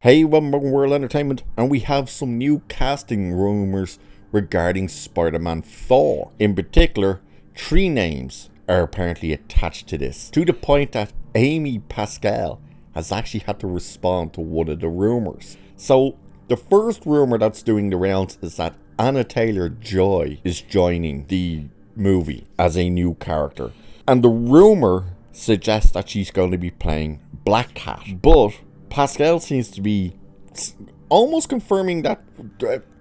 Hey, welcome to World Entertainment, and we have some new casting rumours regarding Spider-Man 4. In particular, 3 names are apparently attached to this, to the point that Pascal has actually had to respond to one of the rumours. So, the first rumour that's doing the rounds is that Anya Taylor-Joy is joining the movie as a new character. And the rumour suggests that she's going to be playing Black Cat, but Pascal seems to be almost confirming that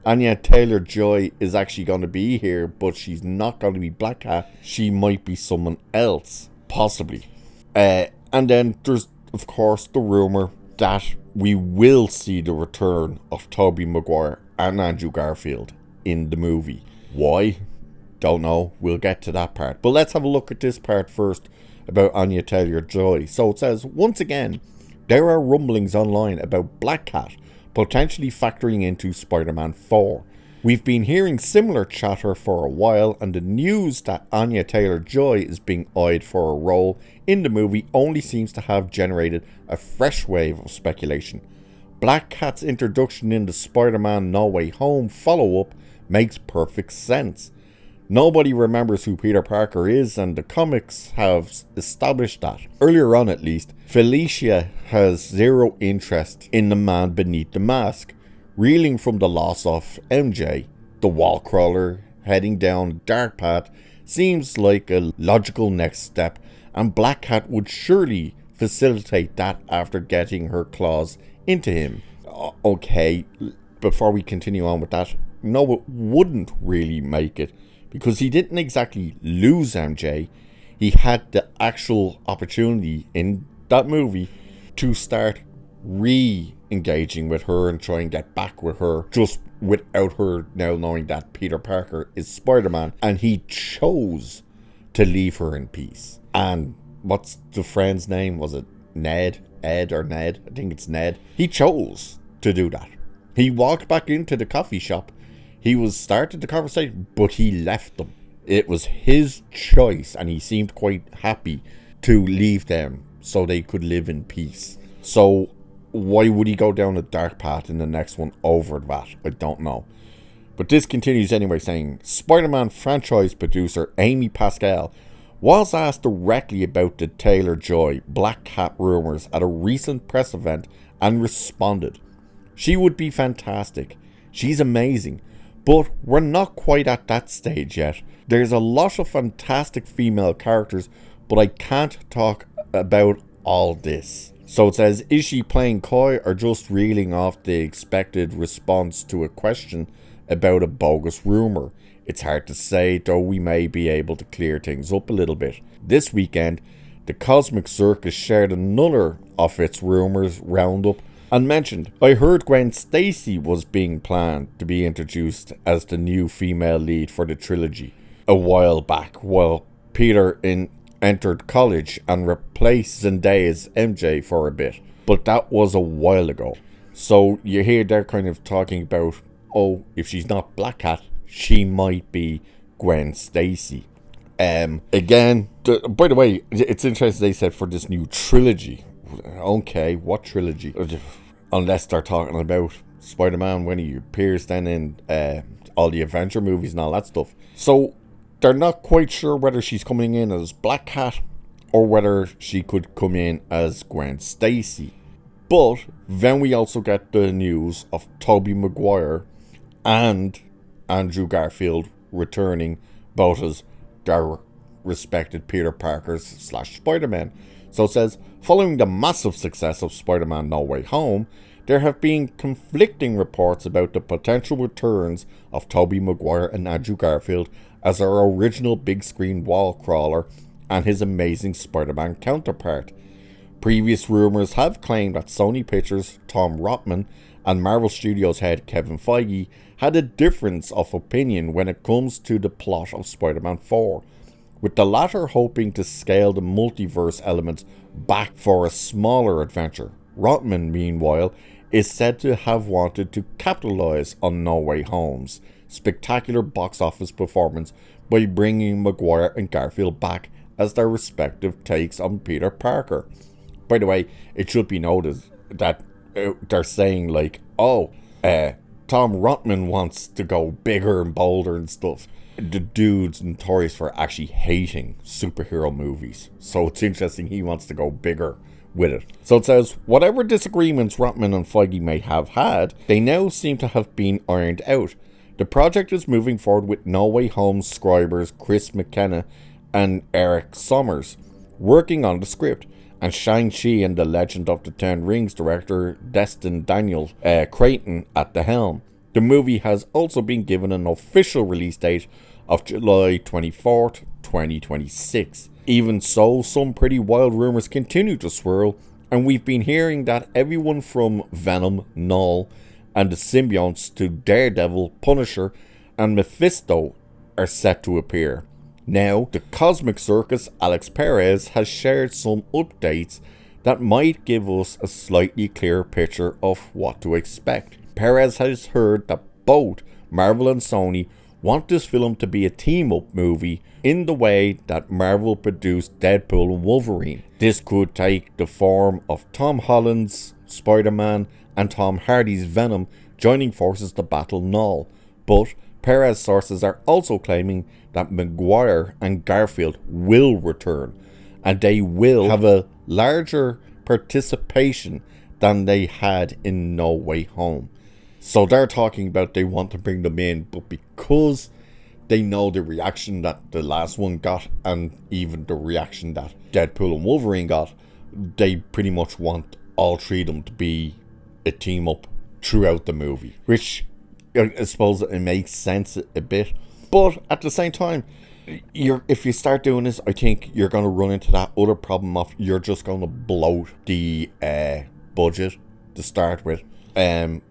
Anya Taylor-Joy is actually going to be here, but she's not going to be Black Cat. She might be someone else, possibly. And then there's, of course, the rumour that we will see the return of Tobey Maguire and Andrew Garfield in the movie. Why? Don't know. We'll get to that part. But let's have a look at this part first about Anya Taylor-Joy. So it says, once again, there are rumblings online about Black Cat potentially factoring into Spider-Man 4. We've been hearing similar chatter for a while, and the news that Anya Taylor-Joy is being eyed for a role in the movie only seems to have generated a fresh wave of speculation. Black Cat's introduction in the Spider-Man No Way Home follow-up makes perfect sense. Nobody remembers who Peter Parker is, and the comics have established that. Earlier on, at least, Felicia has zero interest in the man beneath the mask. Reeling from the loss of MJ, the wall crawler heading down the dark path seems like a logical next step, and Black Cat would surely facilitate that after getting her claws into him. Okay, before we continue on with that, no, it wouldn't really make it, because he didn't exactly lose MJ. He had the actual opportunity in that movie to start re-engaging with her and try and get back with her, just without her now knowing that Peter Parker is Spider-Man, and he chose to leave her in peace. And what's the friend's name? Was it Ned? Ed or Ned? I think it's Ned. He chose to do that. He walked back into the coffee shop. He was started the conversation, but he left them. It was his choice, and he seemed quite happy to leave them so they could live in peace. So why would he go down a dark path in the next one over that? I don't know. But this continues anyway, saying, Spider-Man franchise producer Pascal was asked directly about the Taylor-Joy Black Cat rumours at a recent press event and responded. She would be fantastic. She's amazing. But we're not quite at that stage yet. There's a lot of fantastic female characters, but I can't talk about all this. So it says, is she playing coy or just reeling off the expected response to a question about a bogus rumour? It's hard to say, though we may be able to clear things up a little bit. This weekend, the Cosmic Circus shared another of its rumours roundup and mentioned, I heard Gwen Stacy was being planned to be introduced as the new female lead for the trilogy a while back, while Peter entered college and replaced Zendaya's MJ for a bit. But that was a while ago. So you hear they're kind of talking about, oh, if she's not Black Cat, she might be Gwen Stacy. Again, by the way, it's interesting they said for this new trilogy. Okay, what trilogy? Unless they're talking about Spider-Man when he appears then in all the adventure movies and all that stuff. So they're not quite sure whether she's coming in as Black Cat or whether she could come in as Gwen Stacy. But then we also get the news of Tobey Maguire and Andrew Garfield returning, both as their respected Peter Parkers / Spider-Man. So it says, following the massive success of Spider-Man No Way Home, there have been conflicting reports about the potential returns of Tobey Maguire and Andrew Garfield as our original big screen wall crawler and his amazing Spider-Man counterpart. Previous rumours have claimed that Sony Pictures' Tom Rothman and Marvel Studios head Kevin Feige had a difference of opinion when it comes to the plot of Spider-Man 4, with the latter hoping to scale the multiverse elements back for a smaller adventure. Rothman, meanwhile, is said to have wanted to capitalise on No Way Home's spectacular box office performance by bringing Maguire and Garfield back as their respective takes on Peter Parker. By the way, it should be noted that they're saying like, oh, Tom Rotman wants to go bigger and bolder and stuff. The dude's notorious for actually hating superhero movies, so it's interesting he wants to go bigger with it. So it says, whatever disagreements Rotman and Feige may have had, they now seem to have been ironed out. The project is moving forward with No Way Home scribers Chris McKenna and Eric Sommers working on the script, and Shang-Chi and the Legend of the Ten Rings director Destin Daniel Creighton at the helm. The movie has also been given an official release date of July 24th, 2026. Even so, some pretty wild rumours continue to swirl, and we've been hearing that everyone from Venom, Null, and the symbionts to Daredevil, Punisher, and Mephisto are set to appear. Now, the Cosmic Circus Alex Perez has shared some updates that might give us a slightly clearer picture of what to expect. Perez has heard that both Marvel and Sony want this film to be a team-up movie in the way that Marvel produced Deadpool and Wolverine. This could take the form of Tom Holland's Spider-Man and Tom Hardy's Venom joining forces to battle Null, but Perez sources are also claiming that Maguire and Garfield will return, and they will have a larger participation than they had in No Way Home. So they're talking about they want to bring them in, but because they know the reaction that the last one got, and even the reaction that Deadpool and Wolverine got, they pretty much want all three of them to be a team up throughout the movie, which I suppose it makes sense a bit. But at the same time, if you start doing this, I think you're going to run into that other problem of you're just going to bloat the budget to start with. I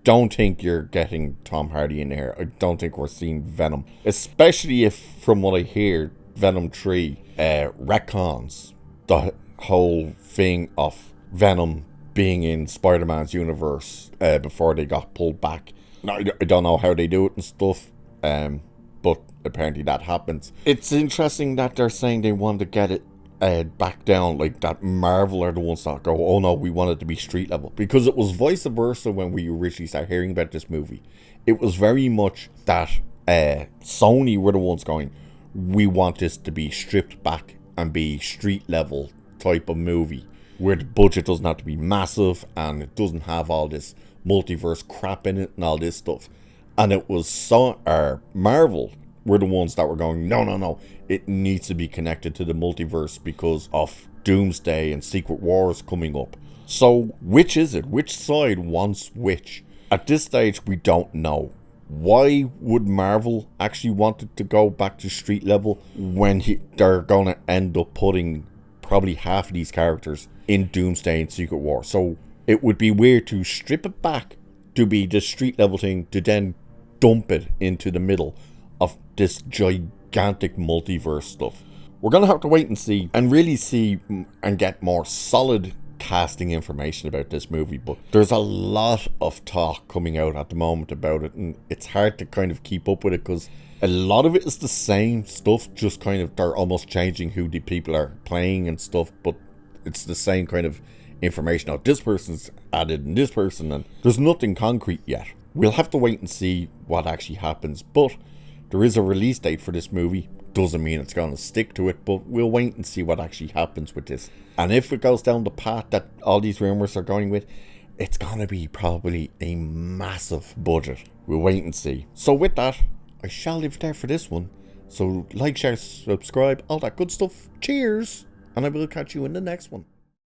don't think you're getting Tom Hardy in here. I don't think we're seeing Venom, especially if, from what I hear, Venom 3 retcons the whole thing of Venom being in Spider-Man's universe before they got pulled back. Now, I don't know how they do it and stuff, but apparently that happens. It's interesting that they're saying they want to get it back down, like that Marvel are the ones that go, oh no, we want it to be street level, because it was vice versa when we originally started hearing about this movie. It was very much that Sony were the ones going, we want this to be stripped back and be street level type of movie, where the budget doesn't have to be massive and it doesn't have all this multiverse crap in it and all this stuff. And it was Marvel were the ones that were going, no, it needs to be connected to the multiverse because of Doomsday and Secret Wars coming up. So which is it? Which side wants which? At this stage, we don't know. Why would Marvel actually want it to go back to street level when they're going to end up putting probably half of these characters in Doomsday and Secret War? So it would be weird to strip it back to be the street level thing to then dump it into the middle of this gigantic multiverse stuff. We're going to have to wait and see and really see and get more solid casting information about this movie, but there's a lot of talk coming out at the moment about it, and it's hard to kind of keep up with it because a lot of it is the same stuff, just kind of they're almost changing who the people are playing and stuff, but it's the same kind of information. Now this person's added and this person, and there's nothing concrete yet. We'll have to wait and see what actually happens, but there is a release date for this movie. Doesn't mean it's going to stick to it, but we'll wait and see what actually happens with this. And if it goes down the path that all these rumors are going with, it's going to be probably a massive budget. We'll wait and see. So with that, I shall leave it there for this one. So like, share, subscribe, all that good stuff. Cheers! And I will catch you in the next one.